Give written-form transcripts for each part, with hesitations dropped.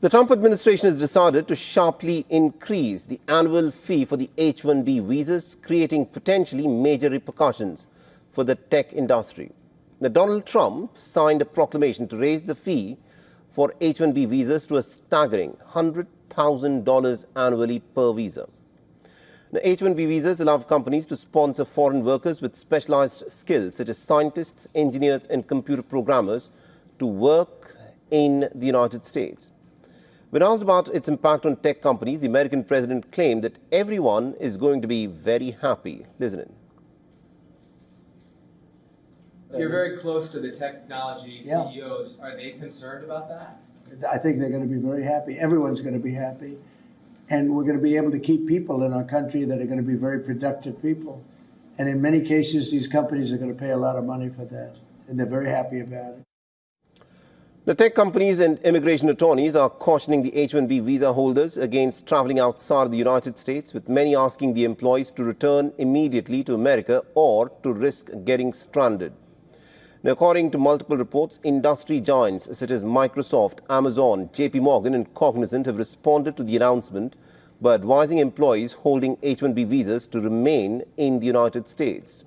The Trump administration has decided to sharply increase the annual fee for the H1B visas, creating potentially major repercussions for the tech industry. Now, Donald Trump signed a proclamation to raise the fee for H1B visas to a staggering $100,000 annually per visa. Now, H1B visas allow companies to sponsor foreign workers with specialized skills such as scientists, engineers, and computer programmers to work in the United States. When asked about its impact on tech companies, the American president claimed that everyone is going to be very happy. Listen in. You're very close to the technology CEOs. Are they concerned about that? I think they're going to be very happy. Everyone's going to be happy. And we're going to be able to keep people in our country that are going to be very productive people. And in many cases, these companies are going to pay a lot of money for that. And they're very happy about it. The tech companies and immigration attorneys are cautioning the H1B visa holders against traveling outside of the United States, with many asking the employees to return immediately to America or to risk getting stranded. Now, according to multiple reports, industry giants such as Microsoft, Amazon, JP Morgan and Cognizant have responded to the announcement by advising employees holding H1B visas to remain in the United States.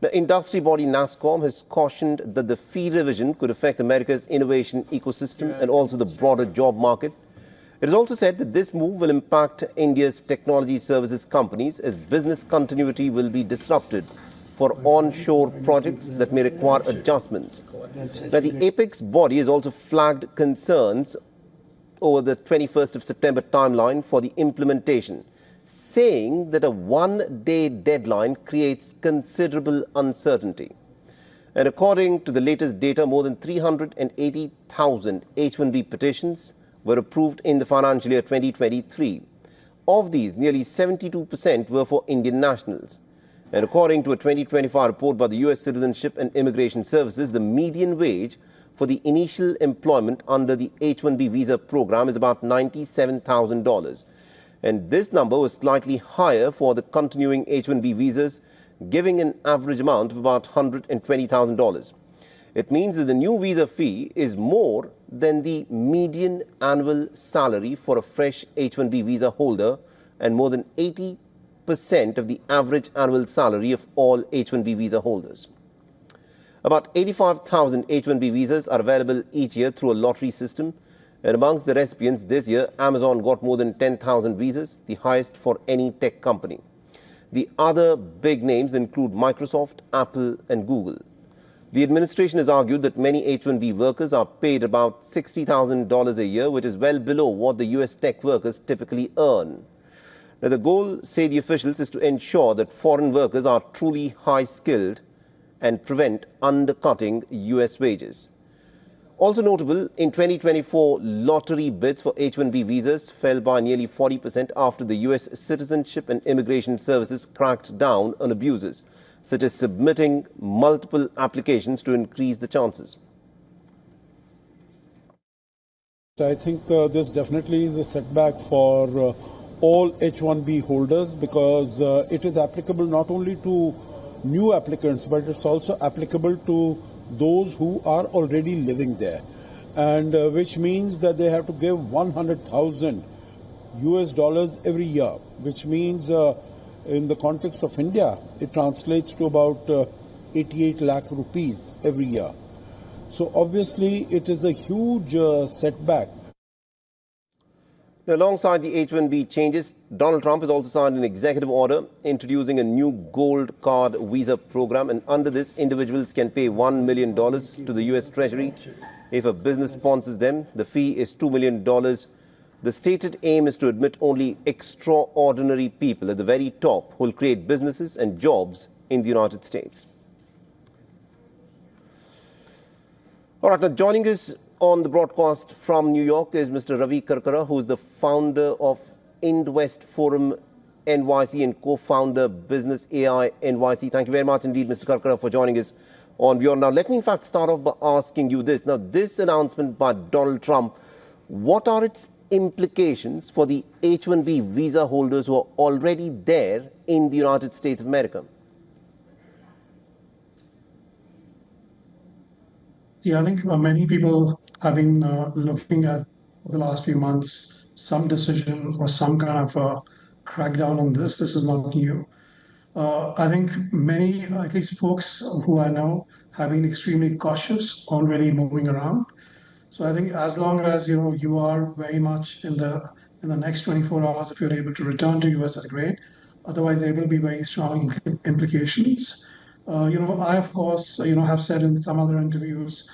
The industry body Nasscom has cautioned that the fee revision could affect America's innovation ecosystem and also the broader job market. It has also said that this move will impact India's technology services companies as business continuity will be disrupted for onshore projects that may require adjustments. Now, the apex body has also flagged concerns over the 21st of September timeline for the implementation, saying that a one-day deadline creates considerable uncertainty. And according to the latest data, more than 380,000 H1B petitions were approved in the financial year 2023. Of these, nearly 72% were for Indian nationals. And according to a 2025 report by the U.S. Citizenship and Immigration Services, the median wage for the initial employment under the H1B visa program is about $97,000. And this number was slightly higher for the continuing H1B visas, giving an average amount of about $120,000. It means that the new visa fee is more than the median annual salary for a fresh H1B visa holder and more than 80% of the average annual salary of all H1B visa holders. About 85,000 H1B visas are available each year through a lottery system. And amongst the recipients this year, Amazon got more than 10,000 visas, the highest for any tech company. The other big names include Microsoft, Apple and Google. The administration has argued that many H1B workers are paid about $60,000 a year, which is well below what the US tech workers typically earn. Now, the goal, say the officials, is to ensure that foreign workers are truly high-skilled and prevent undercutting US wages. Also notable, in 2024, lottery bids for H1B visas fell by nearly 40% after the US Citizenship and Immigration Services cracked down on abuses, such as submitting multiple applications to increase the chances. I think this definitely is a setback for all H1B holders because it is applicable not only to new applicants, but it's also applicable to those who are already living there, and which means that they have to give 100,000 US dollars every year, which means in the context of India, it translates to about 88 lakh rupees every year. So obviously it is a huge setback. Now, alongside the H1B changes, Donald Trump has also signed an executive order introducing a new gold card visa program. And under this, individuals can pay $1 million to the US Treasury if a business sponsors them. The fee is $2 million. The stated aim is to admit only extraordinary people at the very top who will create businesses and jobs in the United States. All right, now joining us on the broadcast from New York is Mr. Ravi Karkara, who is the founder of IndWest Forum NYC and co-founder Business AI NYC. Thank you very much indeed, Mr. Karkara, for joining us on WION. Now, let me in fact start off by asking you this. Now, this announcement by Donald Trump, what are its implications for the H1B visa holders who are already there in the United States of America? Yeah, I think many people have been looking at over the last few months, some decision or some kind of a crackdown on this. This is not new. I think many, at least folks who I know, have been extremely cautious on really moving around. So I think as long as you are very much in the next 24 hours, if you're able to return to US, that's great. Otherwise, there will be very strong implications. I of course have said in some other interviews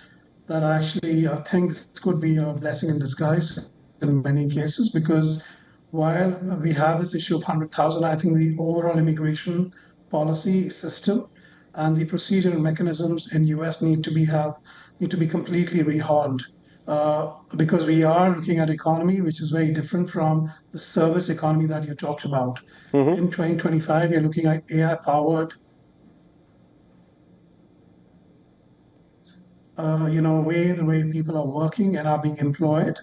that I actually think this could be a blessing in disguise in many cases, because while we have this issue of 100,000, I think the overall immigration policy system and the procedural mechanisms in US need to be completely rehauled, because we are looking at economy which is very different from the service economy that you talked about. In 2025, you're looking at AI powered the way people are working and are being employed.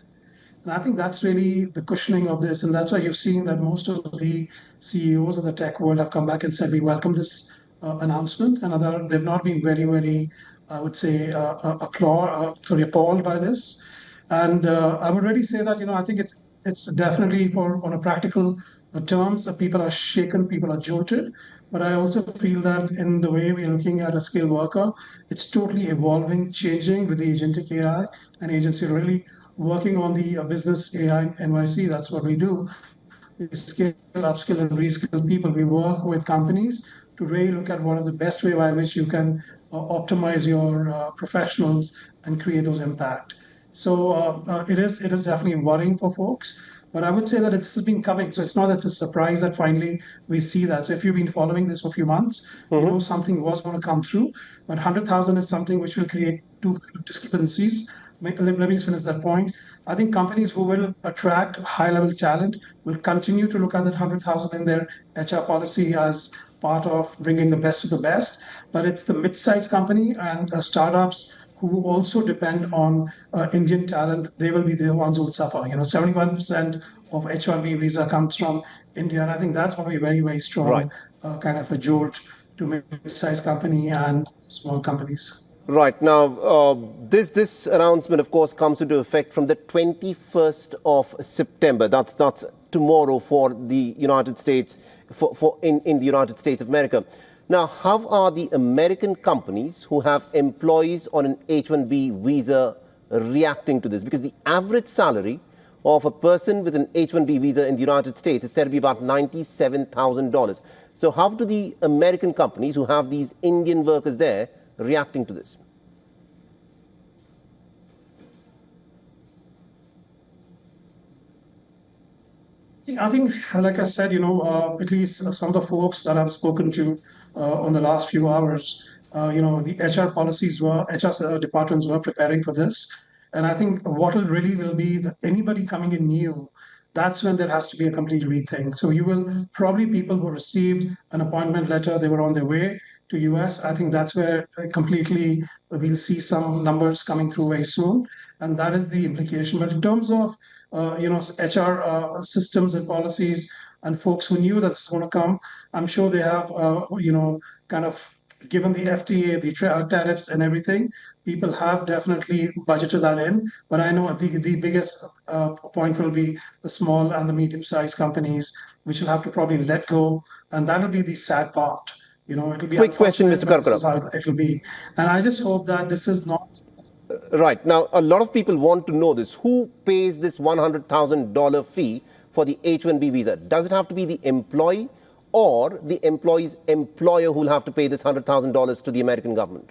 And I think that's really the cushioning of this. And that's why you've seen that most of the CEOs of the tech world have come back and said, we welcome this announcement. And they've not been very, very, I would say, appalled by this. And I would really say that, I think it's definitely on a practical terms, people are shaken, people are jolted. But I also feel that in the way we're looking at a skilled worker, it's totally evolving, changing with the agentic AI and agency really working on the business AI NYC. That's what we do. We skill, upskill, and reskill people. We work with companies to really look at what is the best way by which you can optimize your professionals and create those impact. So it is definitely worrying for folks. But I would say that it's been coming. So it's not that it's a surprise that finally we see that. So if you've been following this for a few months, you know something was going to come through. But 100,000 is something which will create two discrepancies. Let me just finish that point. I think companies who will attract high-level talent will continue to look at that 100,000 in their HR policy as part of bringing the best of the best. But it's the mid-sized company and startups who also depend on Indian talent. They will be the ones who will suffer. 71% of H1B visa comes from India, and I think that's going to be very, very strong, Right. kind of a jolt to mid-sized company and small companies. Right. Now, this announcement, of course, comes into effect from the 21st of September. That's tomorrow for the United States, in the United States of America. Now, how are the American companies who have employees on an H1B visa reacting to this? Because the average salary of a person with an H1B visa in the United States is said to be about $97,000. So how do the American companies who have these Indian workers there reacting to this? I think, like I said, at least some of the folks that I've spoken to on the last few hours, the HR departments were preparing for this. And I think what will be that anybody coming in new, that's when there has to be a complete rethink. So you will probably people who received an appointment letter, they were on their way to US. I think that's where completely we'll see some numbers coming through very soon. And that is the implication. But in terms of HR systems and policies and folks who knew that's going to come, I'm sure they have, kind of given the FTA, the tariffs and everything, people have definitely budgeted that in. But I know the biggest point will be the small and the medium-sized companies, which will have to probably let go. And that'll be the sad part. It'll be Quick question, Mr. unfortunate, but this is Karkara. how it'll be. And I just hope that this is not. Right. Now, a lot of people want to know this. Who pays this $100,000 fee for the H1B visa? Does it have to be the employee or the employee's employer who will have to pay this $100,000 to the American government?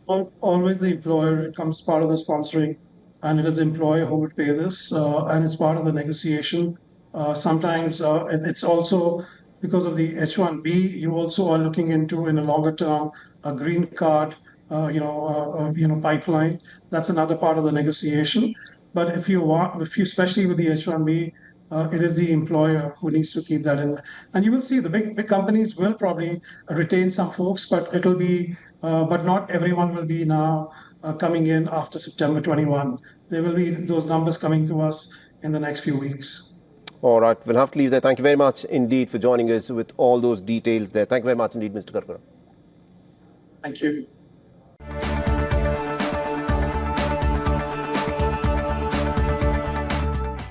Always the employer. It comes part of the sponsoring, and it is the employer who would pay this, and it's part of the negotiation. Sometimes it's also because of the H1B. You also are looking into, in a longer term, a green card, pipeline. That's another part of the negotiation. But if you especially with the H1B, it is the employer who needs to keep that in. And you will see the big companies will probably retain some folks, but but not everyone will be now coming in after September 21. There will be those numbers coming to us in the next few weeks. All right, we'll have to leave there. Thank you very much indeed for joining us with all those details there. Thank you very much indeed, Mr. Karkara. Thank you.